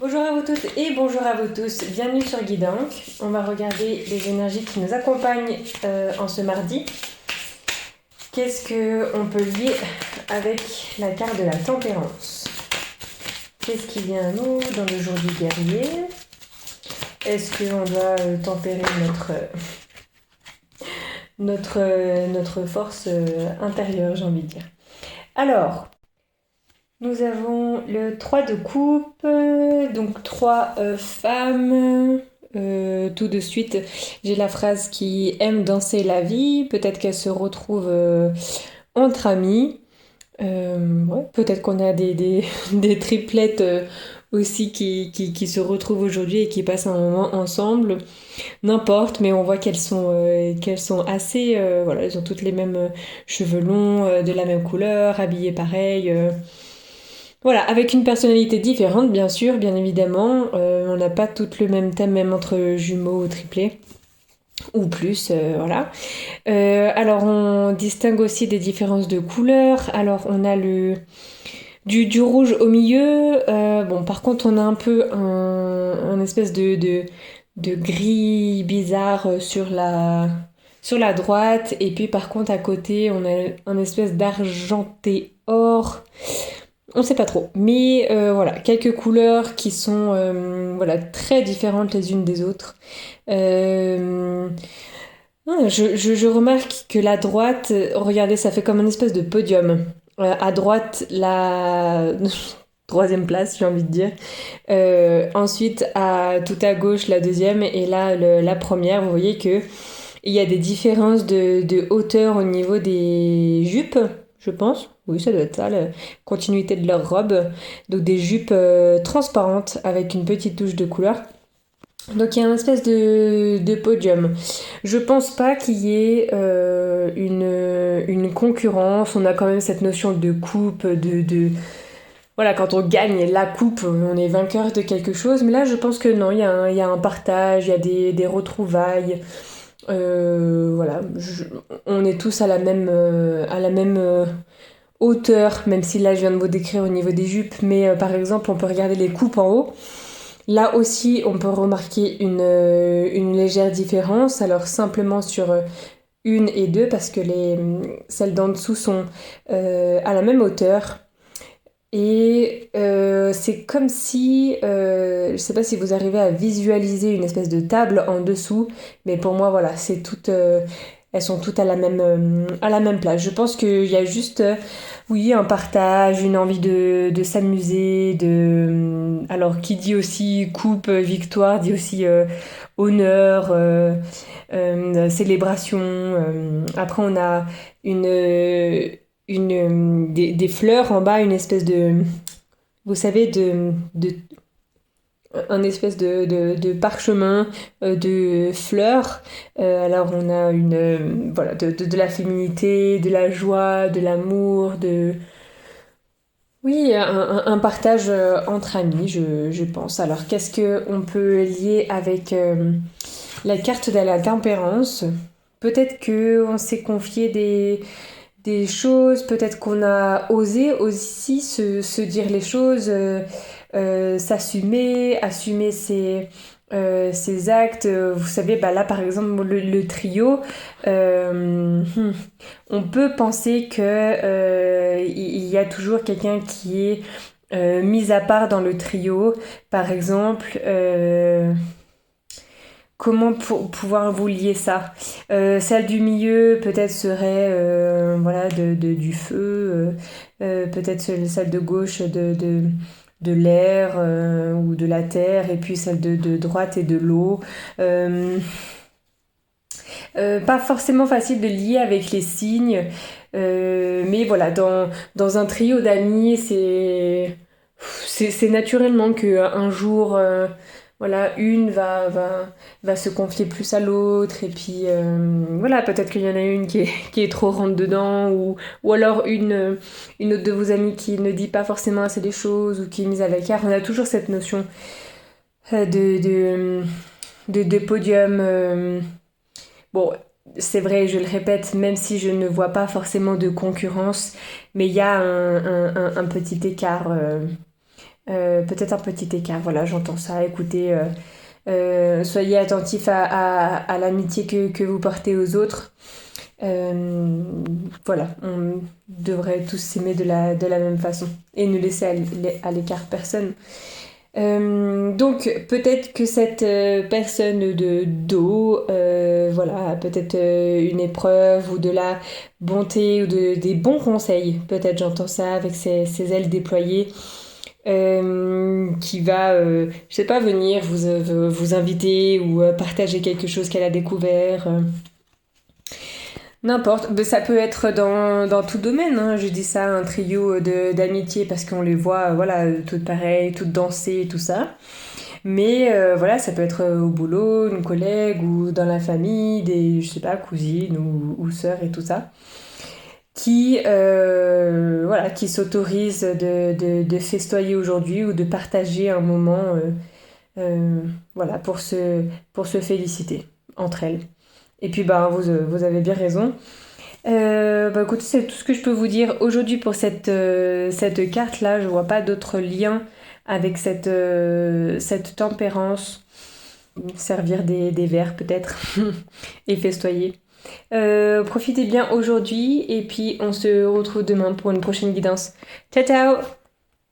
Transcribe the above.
Bonjour à vous toutes et bonjour à vous tous, bienvenue sur Guidank. On va regarder les énergies qui nous accompagnent en ce mardi. Qu'est-ce qu'on peut lier avec la carte de la tempérance? Qu'est-ce qui vient à nous dans le jour du guerrier? Est-ce qu'on doit tempérer notre force intérieure, j'ai envie de dire? Alors, nous avons le 3 de coupe, donc 3 femmes. Tout de suite, j'ai la phrase qui aime danser la vie. Peut-être qu'elles se retrouvent entre amis. Ouais, peut-être qu'on a des triplettes aussi qui se retrouvent aujourd'hui et qui passent un moment ensemble. N'importe, mais on voit qu'elles sont assez... voilà, elles ont toutes les mêmes cheveux longs, de la même couleur, habillées pareil. Voilà, avec une personnalité différente, bien sûr, bien évidemment. On n'a pas toutes le même thème, même entre jumeaux ou triplés. Ou plus, voilà. Alors, on distingue aussi des différences de couleurs. Alors, on a du rouge au milieu. Bon, par contre, on a un peu un espèce de gris bizarre sur la droite. Et puis, par contre, à côté, on a un espèce d'argenté or. On sait pas trop, mais voilà, quelques couleurs qui sont voilà, très différentes les unes des autres. Je remarque que la droite, regardez, ça fait comme une espèce de podium. À droite, la troisième place, j'ai envie de dire. Ensuite, tout à gauche, la deuxième, et là, la première. Vous voyez que il y a des différences de hauteur au niveau des jupes, je pense. Oui, ça doit être ça, la continuité de leur robe. Donc des jupes transparentes avec une petite touche de couleur. Donc il y a une espèce de podium. Je pense pas qu'il y ait une concurrence. On a quand même cette notion de coupe, voilà, quand on gagne la coupe, on est vainqueur de quelque chose. Mais là, je pense que non, il y a un partage, il y a des retrouvailles. Voilà, on est tous à la même hauteur, même si là je viens de vous décrire au niveau des jupes, mais par exemple on peut regarder les coupes en haut. Là aussi on peut remarquer une légère différence, alors simplement sur une et deux, parce que celles d'en dessous sont à la même hauteur. Et c'est comme si, je sais pas si vous arrivez à visualiser une espèce de table en dessous, mais pour moi voilà, elles sont toutes à la même place. Je pense qu'il y a juste, oui, un partage, une envie de s'amuser, alors qui dit aussi coupe, victoire, dit aussi honneur, célébration. Après on a des fleurs en bas, une espèce vous savez, un espèce de parchemin de fleurs. Alors on a voilà, de la féminité, de la joie, de l'amour, oui, un partage entre amis, je pense. Alors qu'est-ce qu'on peut lier avec la carte de la tempérance? Peut-être qu'on s'est confié des choses, peut-être qu'on a osé aussi se dire les choses, s'assumer, assumer ses actes. Vous savez, bah là par exemple, le trio, on peut penser que il y a toujours quelqu'un qui est mis à part dans le trio. Par exemple, comment pouvoir vous lier ça? Celle du milieu peut-être serait voilà, du feu, peut-être celle de gauche de l'air ou de la terre, et puis celle de droite et de l'eau. Pas forcément facile de lier avec les signes, mais voilà, dans un trio d'amis, c'est naturellement qu'un jour, voilà, une va se confier plus à l'autre, et puis voilà, peut-être qu'il y en a une qui est trop rentre dedans, ou alors une autre de vos amies qui ne dit pas forcément assez les choses, ou qui est mise à l'écart. On a toujours cette notion de podium. Bon, c'est vrai, je le répète, même si je ne vois pas forcément de concurrence, mais il y a un petit écart Peut-être un petit écart, voilà, j'entends ça, écoutez, soyez attentifs à l'amitié que vous portez aux autres. Voilà, on devrait tous s'aimer de la même façon et ne laisser à l'écart personne. Donc peut-être que cette personne de dos, voilà, a peut-être une épreuve ou de la bonté ou des bons conseils. Peut-être j'entends ça avec ses ailes déployées, qui va, je sais pas, venir vous inviter ou partager quelque chose qu'elle a découvert. N'importe, mais ça peut être dans tout domaine, hein. Je dis ça, un trio d'amitié parce qu'on les voit, voilà, toutes pareilles, toutes danser, tout ça. Mais voilà, ça peut être au boulot, une collègue ou dans la famille, je sais pas, cousines ou sœurs et tout ça, voilà, qui s'autorisent de festoyer aujourd'hui ou de partager un moment, voilà, pour se féliciter entre elles. Et puis, bah, vous avez bien raison. Bah écoutez, c'est tout ce que je peux vous dire aujourd'hui pour cette carte-là. Je vois pas d'autres liens avec cette tempérance. Servir des verres peut-être et festoyer. Profitez bien aujourd'hui et puis on se retrouve demain pour une prochaine guidance. Ciao ciao!